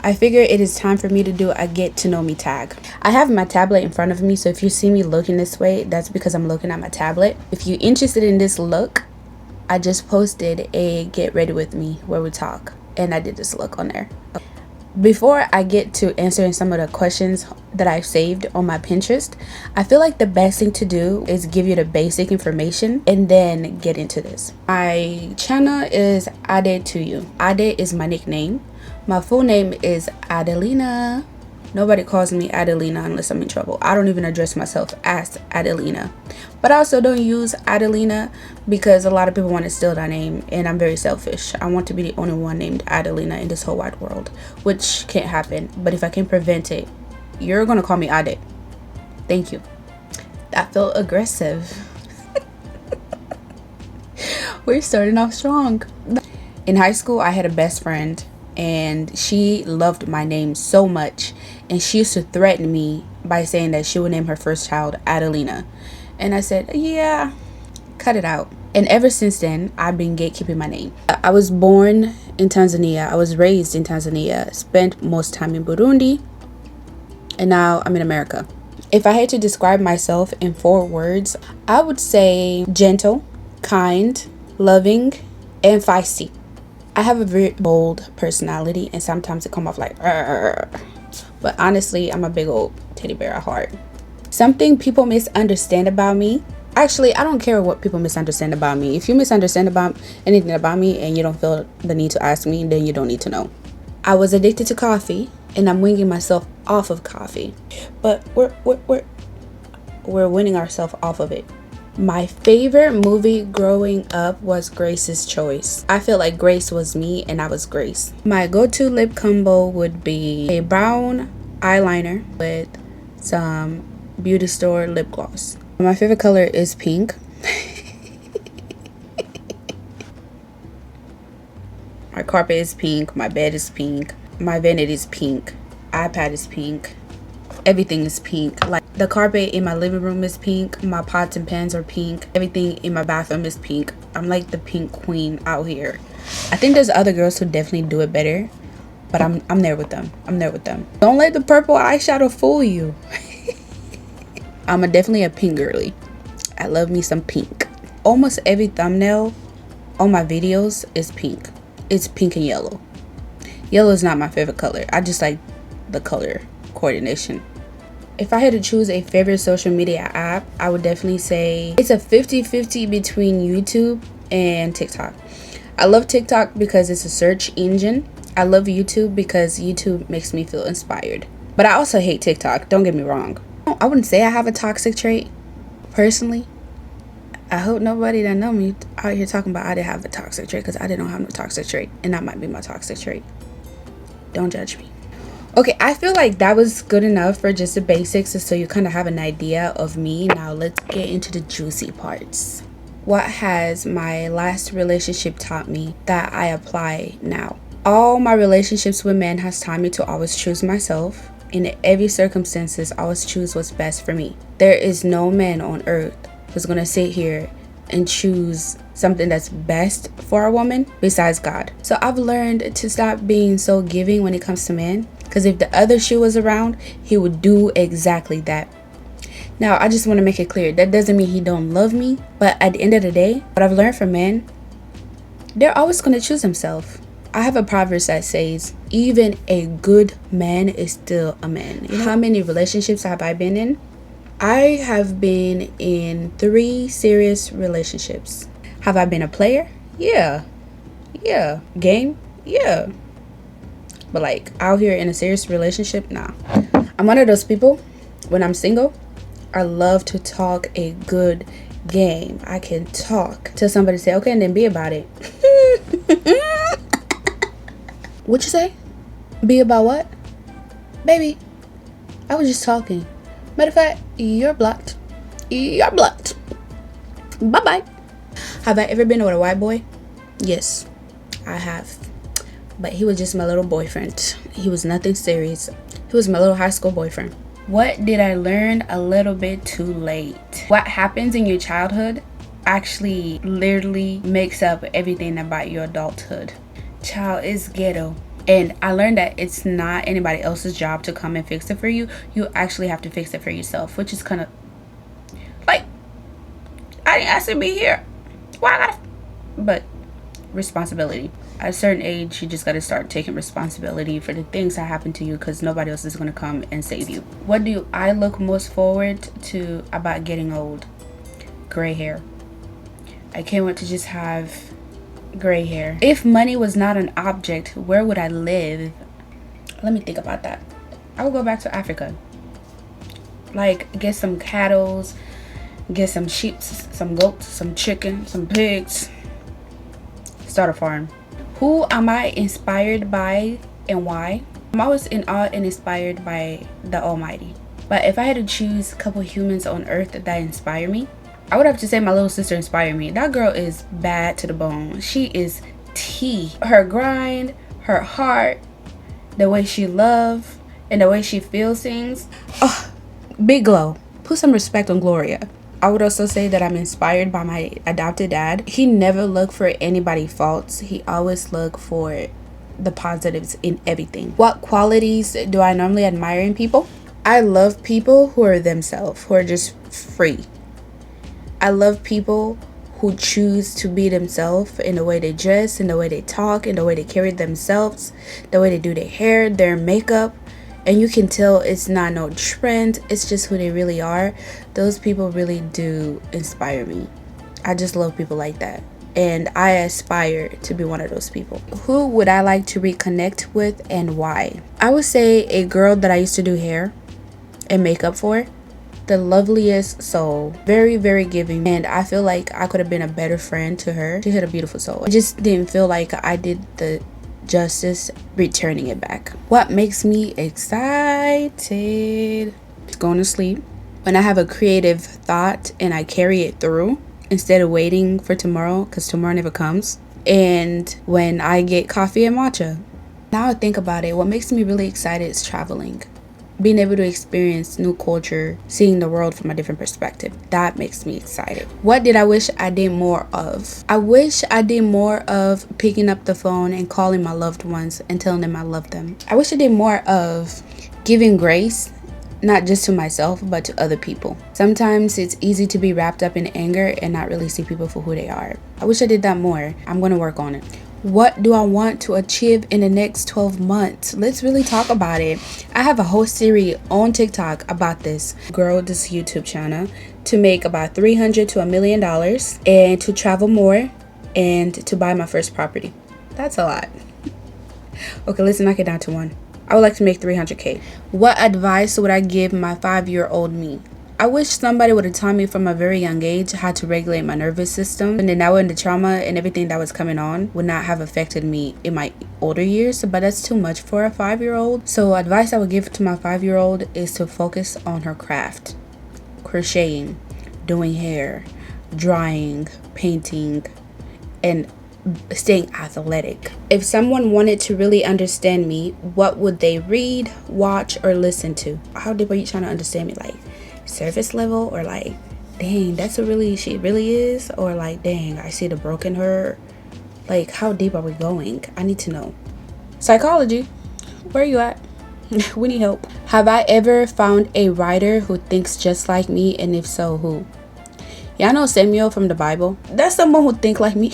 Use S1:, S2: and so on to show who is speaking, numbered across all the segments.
S1: I figure it is time for me to do a get to know me tag. I have my tablet in front of me, so if you see me looking this way, that's because I'm looking at my tablet. If you're interested in this look, I just posted a get ready with me where we talk, and I did this look on there. Before I get to answering some of the questions that I've saved on my Pinterest, I feel like the best thing to do is give you the basic information and then get into this. My channel is Ade to you. Ade is my nickname. My full name is Adelina. Nobody calls me Adelina unless I'm in trouble. I don't even address myself as Adelina. But I also don't use Adelina because a lot of people want to steal that name, and I'm very selfish. I want to be the only one named Adelina in this whole wide world, which can't happen. But if I can prevent it, you're going to call me Ade. Thank you. That felt aggressive. We're starting off strong. In high school, I had a best friend, and she loved my name so much, and she used to threaten me by saying that she would name her first child Adelina. And I said, yeah, cut it out. And ever since then, I've been gatekeeping my name. I was born in Tanzania. I was raised in Tanzania, spent most time in Burundi, and now I'm in America. If I had to describe myself in 4 words, I would say gentle, kind, loving, and feisty. I have a very bold personality, and sometimes it comes off like "Arr." But honestly, I'm a big old teddy bear at heart. Something people misunderstand about me. Actually, I don't care what people misunderstand about me. If you misunderstand about anything about me and you don't feel the need to ask me, then you don't need to know. I was addicted to coffee, and I'm winging myself off of coffee. But we're winning ourselves off of it. My favorite movie growing up was Grace's Choice. I feel like Grace was me and I was Grace. My go-to lip combo would be a brown eyeliner with some beauty store lip gloss. My favorite color is pink. My carpet is pink. My bed is pink. My vanity is pink. iPad is pink. Everything is pink. Like the carpet in my living room is pink. My pots and pans are pink. Everything in my bathroom is pink. I'm like the pink queen out here. I think there's other girls who definitely do it better, but I'm there with them. I'm there with them. Don't let the purple eyeshadow fool you. I'm definitely a pink girly. I love me some pink. Almost every thumbnail on my videos is pink. It's pink and yellow. Yellow is not my favorite color. I just like the color coordination. If I had to choose a favorite social media app, I would definitely say it's a 50-50 between YouTube and TikTok. I love TikTok because it's a search engine. I love YouTube because YouTube makes me feel inspired. But I also hate TikTok, don't get me wrong. I wouldn't say I have a toxic trait, personally. I hope nobody that know me out here talking about I didn't have a toxic trait, because I didn't have no toxic trait, and that might be my toxic trait. Don't judge me. Okay, I feel like that was good enough for just the basics, so you kind of have an idea of me. Now let's get into the juicy parts. What has my last relationship taught me that I apply now? All my relationships with men has taught me to always choose myself. In every circumstances, always choose what's best for me. There is no man on earth who's gonna sit here and choose something that's best for a woman besides God. So I've learned to stop being so giving when it comes to men, because if the other shoe was around, he would do exactly that. Now, I just want to make it clear, that doesn't mean he don't love me, but at the end of the day, what I've learned from men, they're always going to choose himself. I have a proverb that says, even a good man is still a man. You know how many relationships have I been in? I have been in 3 serious relationships. Have I been a player? Yeah. Game? Yeah. But like out here in a serious relationship, nah. I'm one of those people, when I'm single, I love to talk a good game. I can talk till somebody say, okay, and then be about it. What you say? Be about what? Baby, I was just talking. Matter of fact, you're blocked. You're blocked. Bye-bye. Have I ever been with a white boy? Yes, I have. But he was just my little boyfriend. He was nothing serious. He was my little high school boyfriend. What did I learn a little bit too late? What happens in your childhood actually literally makes up everything about your adulthood. Child, is ghetto. And I learned that it's not anybody else's job to come and fix it for you. You actually have to fix it for yourself, which is kind of like, I didn't ask to be here. Why I gotta? But responsibility. At a certain age, you just got to start taking responsibility for the things that happen to you, because nobody else is going to come and save you. What do I look most forward to about getting old? Gray hair. I can't wait to just have gray hair. If money was not an object, where would I live? Let me think about that. I would go back to Africa. Like, get some cattle, get some sheep, some goats, some chicken, some pigs. Start a farm. Who am I inspired by and why? I'm always in awe and inspired by the Almighty. But if I had to choose a couple humans on earth that inspire me, I would have to say my little sister inspired me. That girl is bad to the bone. She is tea. Her grind, her heart, the way she loves, and the way she feels things. Oh, big glow. Put some respect on Gloria. I would also say that I'm inspired by my adopted dad. He never looked for anybody's faults. He always looked for the positives in everything. What qualities do I normally admire in people? I love people who are themselves, who are just free. I love people who choose to be themselves in the way they dress, in the way they talk, in the way they carry themselves, the way they do their hair, their makeup. And you can tell it's not no trend, it's just who they really are. Those people really do inspire me. I just love people like that. And I aspire to be one of those people. Who would I like to reconnect with and why? I would say a girl that I used to do hair and makeup for. The loveliest soul. Very, very giving. And I feel like I could have been a better friend to her. She had a beautiful soul. I just didn't feel like I did the justice returning it back. What makes me excited? Going to sleep. When I have a creative thought and I carry it through instead of waiting for tomorrow, because tomorrow never comes. And when I get coffee and matcha. Now I think about it, what makes me really excited is traveling. Being able to experience new culture, seeing the world from a different perspective. That makes me excited. What did I wish I did more of? I wish I did more of picking up the phone and calling my loved ones and telling them I love them. I wish I did more of giving grace, not just to myself, but to other people. Sometimes it's easy to be wrapped up in anger and not really see people for who they are. I wish I did that more. I'm going to work on it. What do I want to achieve in the next 12 months? Let's really talk about it. I have a whole series on TikTok about this. Grow this YouTube channel to make about $300 to $1 million and to travel more and to buy my first property. That's a lot. Okay, let's knock it down to one. I would like to make $300K. What advice would I give my 5-year-old me? I wish somebody would have taught me from a very young age how to regulate my nervous system, and then that way the trauma and everything that was coming on would not have affected me in my older years. But that's too much for a 5-year-old. So advice I would give to my 5-year-old is to focus on her craft. Crocheting, doing hair, drawing, painting, and staying athletic. If someone wanted to really understand me, what would they read, watch, or listen to? How deep are you trying to understand me? Like surface level, or like, dang, that's what really she really is, or like, dang, I see the broken her. Like, how deep are we going? I need to know. Psychology, where are you at? We need help. Have I ever found a writer who thinks just like me, and if so, who? Y'all know Samuel from the Bible? That's someone who think like me.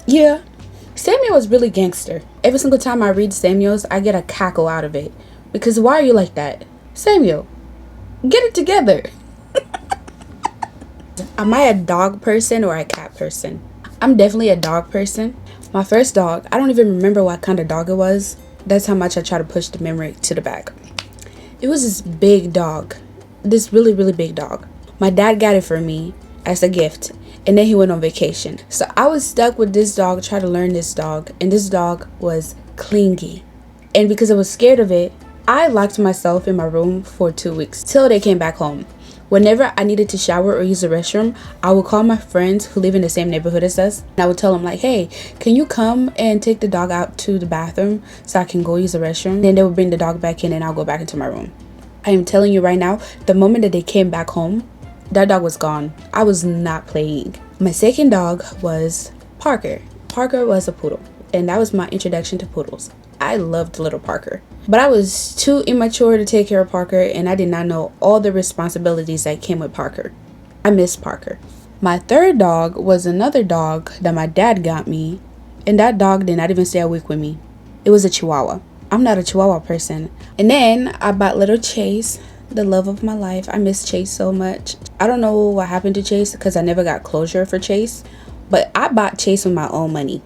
S1: Yeah, Samuel was really gangster. Every single time I read Samuel's, I get a cackle out of it. Because why are you like that? Samuel, get it together. Am I a dog person or a cat person? I'm definitely a dog person. My first dog, I don't even remember what kind of dog it was. That's how much I try to push the memory to the back. It was this big dog. This really, really big dog. My dad got it for me as a gift. And then he went on vacation. So I was stuck with this dog, trying to learn this dog. And this dog was clingy. And because I was scared of it, I locked myself in my room for 2 weeks till they came back home. Whenever I needed to shower or use the restroom, I would call my friends who live in the same neighborhood as us. And I would tell them like, hey, can you come and take the dog out to the bathroom so I can go use the restroom? Then they would bring the dog back in and I'll go back into my room. I am telling you right now, the moment that they came back home, that dog was gone. I was not playing. My second dog was Parker. Parker was a poodle. and that was my introduction to poodles. I loved little Parker, but I was too immature to take care of Parker, and I did not know all the responsibilities that came with Parker. I miss Parker. My third dog was another dog that my dad got me, and that dog did not even stay a week with me. It was a Chihuahua. I'm not a Chihuahua person. And then I bought little Chase, the love of my life. I miss Chase so much. I don't know what happened to Chase because I never got closure for Chase, but I bought Chase with my own money.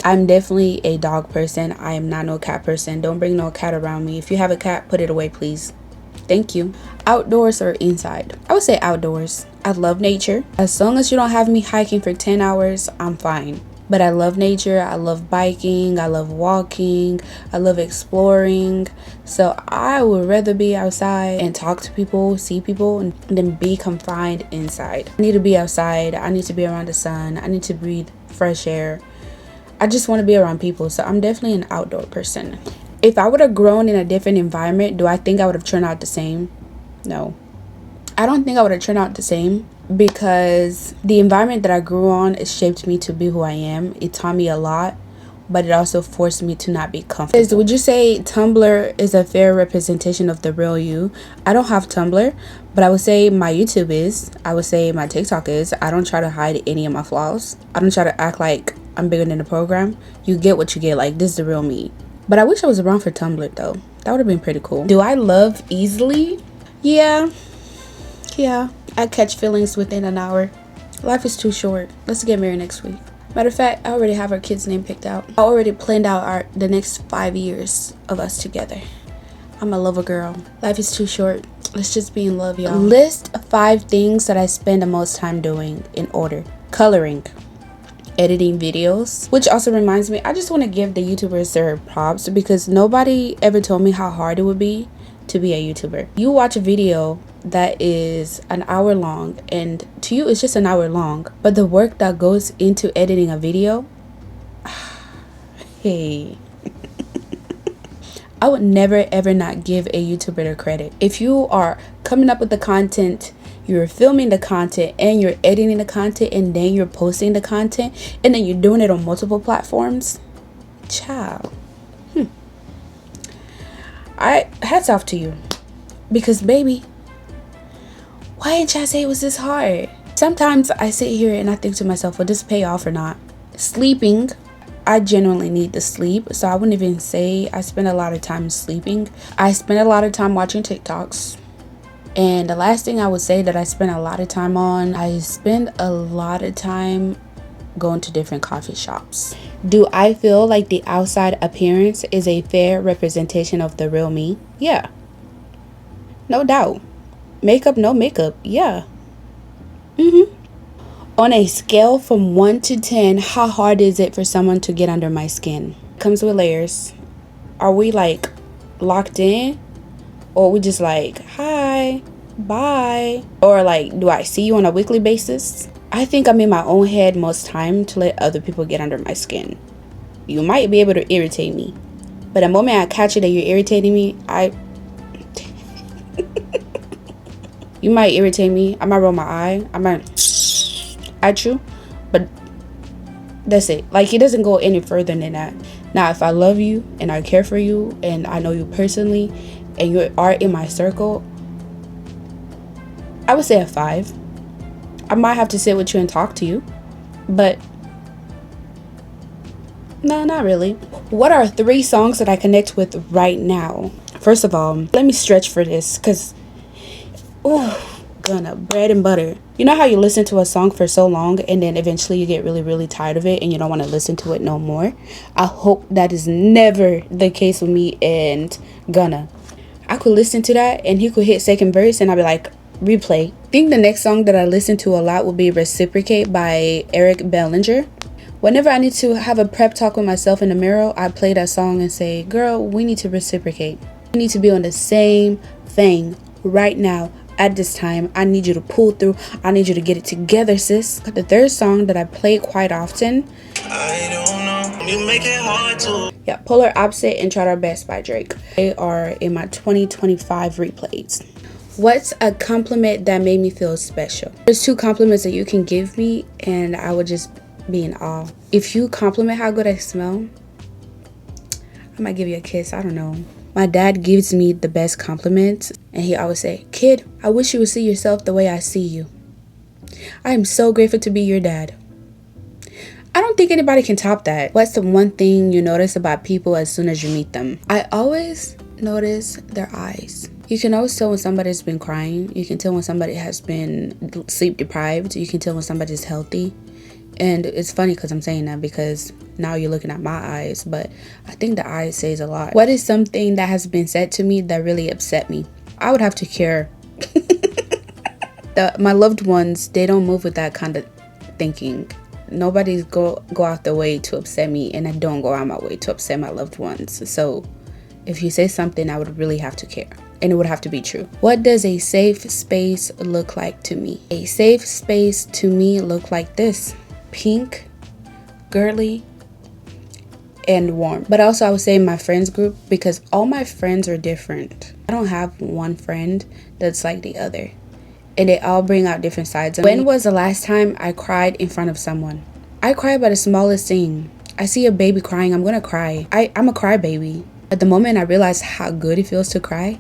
S1: I'm definitely a dog person. I am not no cat person. Don't bring no cat around me. If you have a cat, put it away, please. Thank you. Outdoors or inside? I would say outdoors. I love nature. As long as you don't have me hiking for 10 hours, I'm fine. But I love nature. I love biking. I love walking. I love exploring. So I would rather be outside and talk to people, see people, than be confined inside. I need to be outside. I need to be around the sun. I need to breathe fresh air. I just want to be around people. So I'm definitely an outdoor person. If I would have grown in a different environment, do I think I would have turned out the same? No. I don't think I would have turned out the same, because the environment that I grew on, it shaped me to be who I am. It taught me a lot, but it also forced me to not be comfortable. Would you say Tumblr is a fair representation of the real you? I don't have Tumblr, but I would say my YouTube is. I would say my TikTok is. I don't try to hide any of my flaws. I don't try to act like I'm bigger than the program. You get what you get. Like, this is the real me. But I wish I was around for Tumblr though. That would have been pretty cool. Do I love easily? Yeah. I catch feelings within an hour. Life is too short. Let's get married next week. Matter of fact, I already have our kid's name picked out. I already planned out the next 5 years of us together. I'm a lover girl. Life is too short. Let's just be in love, y'all. List 5 things that I spend the most time doing in order. Coloring. Editing videos. Which also reminds me, I just want to give the YouTubers their props, because nobody ever told me how hard it would be to be a YouTuber. You watch a video that is an hour long, and to you it's just an hour long, but the work that goes into editing a video, hey. I would never ever not give a YouTuber their credit. If you are coming up with the content, you're filming the content, and you're editing the content, and then you're posting the content, and then you're doing it on multiple platforms, child, I hats off to you. Because baby, why didn't y'all say it was this hard? Sometimes I sit here and I think to myself, will this pay off or not? Sleeping. I genuinely need the sleep, so I wouldn't even say I spend a lot of time sleeping. I spend a lot of time watching TikToks. And the last thing I would say that I spend a lot of time on, I spend a lot of time going to different coffee shops. Do I feel like the outside appearance is a fair representation of the real me? Yeah. No doubt. Makeup, no makeup. Yeah. On a scale from 1 to 10, how hard is it for someone to get under my skin? Comes with layers. Are we like locked in? Or we just like, hi, bye? Or like, do I see you on a weekly basis? I think I'm in my own head most time to let other people get under my skin. You might be able to irritate me, but the moment I catch you that you're irritating me, you might irritate me. I might roll my eye. I might at you, but that's it. Like, it doesn't go any further than that. Now, if I love you and I care for you and I know you personally and you are in my circle, I would say a 5. I might have to sit with you and talk to you, but no, not really. What are 3 songs that I connect with right now? First of all, let me stretch for this, because gonna bread and butter. You know how you listen to a song for so long and then eventually you get really, really tired of it and you don't want to listen to it no more? I hope that is never the case with me and Gunna. I could listen to that and he could hit second verse and I'd be like, replay. I think the next song that I listen to a lot will be Reciprocate by Eric Bellinger. Whenever I need to have a prep talk with myself in the mirror, I play that song and say, girl, we need to reciprocate. We need to be on the same thing right now. At this time, I need you to pull through. I need you to get it together, sis. The third song that I play quite often, I don't know, you make it hard to. Yeah, Polar Opposite and Tried Our Best by Drake. They are in my 2025 replays. What's a compliment that made me feel special? There's 2 compliments that you can give me and I would just be in awe. If you compliment how good I smell, I might give you a kiss. I don't know. My dad gives me the best compliments, and he always say, "Kid, I wish you would see yourself the way I see you. I am so grateful to be your dad." I don't think anybody can top that. What's the one thing you notice about people as soon as you meet them? I always notice their eyes. You can always tell when somebody's been crying. You can tell when somebody has been sleep deprived. You can tell when somebody's healthy. And it's funny because I'm saying that because now you're looking at my eyes, but I think the eyes says a lot. What is something that has been said to me that really upset me? I would have to cure. My loved ones, they don't move with that kind of thinking. Nobody's go out their way to upset me, and I don't go out my way to upset my loved ones. So if you say something, I would really have to care, and it would have to be true. What does a safe space look like to me? A safe space to me look like this: pink, girly, and warm. But also I would say my friends group, because all my friends are different. I don't have one friend that's like the other, and they all bring out different sides of me. When was the last time I cried in front of someone? I cry about the smallest thing. I see a baby crying, I'm gonna cry. I'm a crybaby. At the moment I realize how good it feels to cry.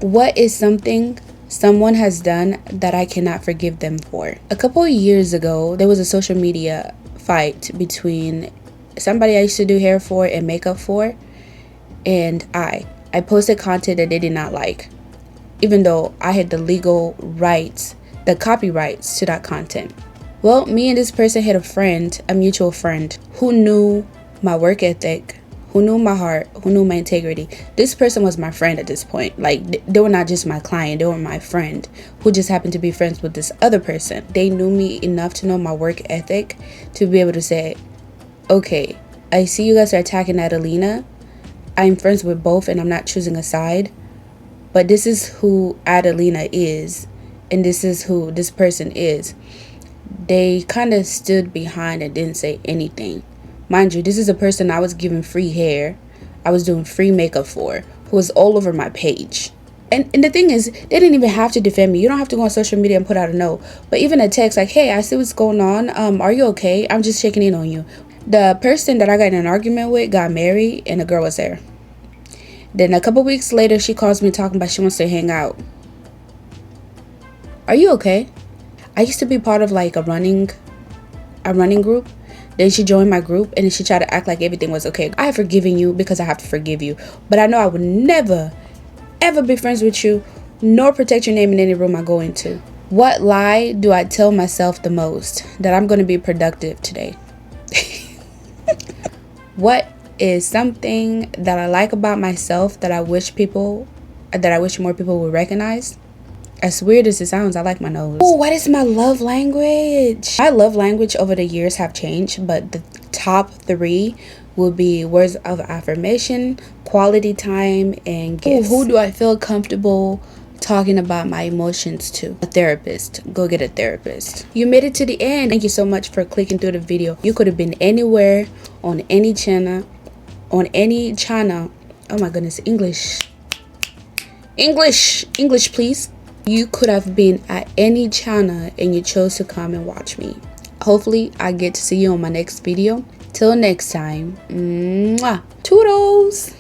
S1: What is something someone has done that I cannot forgive them for? A couple of years ago, there was a social media fight between somebody I used to do hair for and makeup for, and I posted content that they did not like, even though I had the legal rights, the copyrights to that content. Well, me and this person had a mutual friend, who knew my work ethic, who knew my heart, who knew my integrity. This person was my friend at this point. Like, they were not just my client, they were my friend, who just happened to be friends with this other person. They knew me enough to know my work ethic to be able to say, okay, I see you guys are attacking Adelina. I'm friends with both and I'm not choosing a side. But this is who Adelina is, and this is who this person is. They kind of stood behind and didn't say anything. Mind you, this is a person I was giving free hair, I was doing free makeup for, who was all over my page. And the thing is, they didn't even have to defend me. You don't have to go on social media and put out a note. But even a text like, "Hey, I see what's going on. Are you okay? I'm just checking in on you." The person that I got in an argument with got married, and the girl was there. Then a couple weeks later, she calls me talking about she wants to hang out. Are you okay? I used to be part of like a running group. Then she joined my group, and then she tried to act like everything was okay. I have forgiven you because I have to forgive you. But I know I would never, ever be friends with you, nor protect your name in any room I go into. What lie do I tell myself the most? That I'm going to be productive today. What is something that I like about myself that I wish more people would recognize? As weird as it sounds, I like my nose. Oh, what is my love language? My love language over the years have changed, but the top 3 will be words of affirmation, quality time, and gifts. Who do I feel comfortable talking about my emotions to? A therapist. Go get a therapist. You made it to the end. Thank you so much for clicking through the video. You could have been anywhere, on any channel. Oh my goodness, English please. You could have been at any channel and you chose to come and watch me. Hopefully I get to see you on my next video. Till next time, mwah, toodles.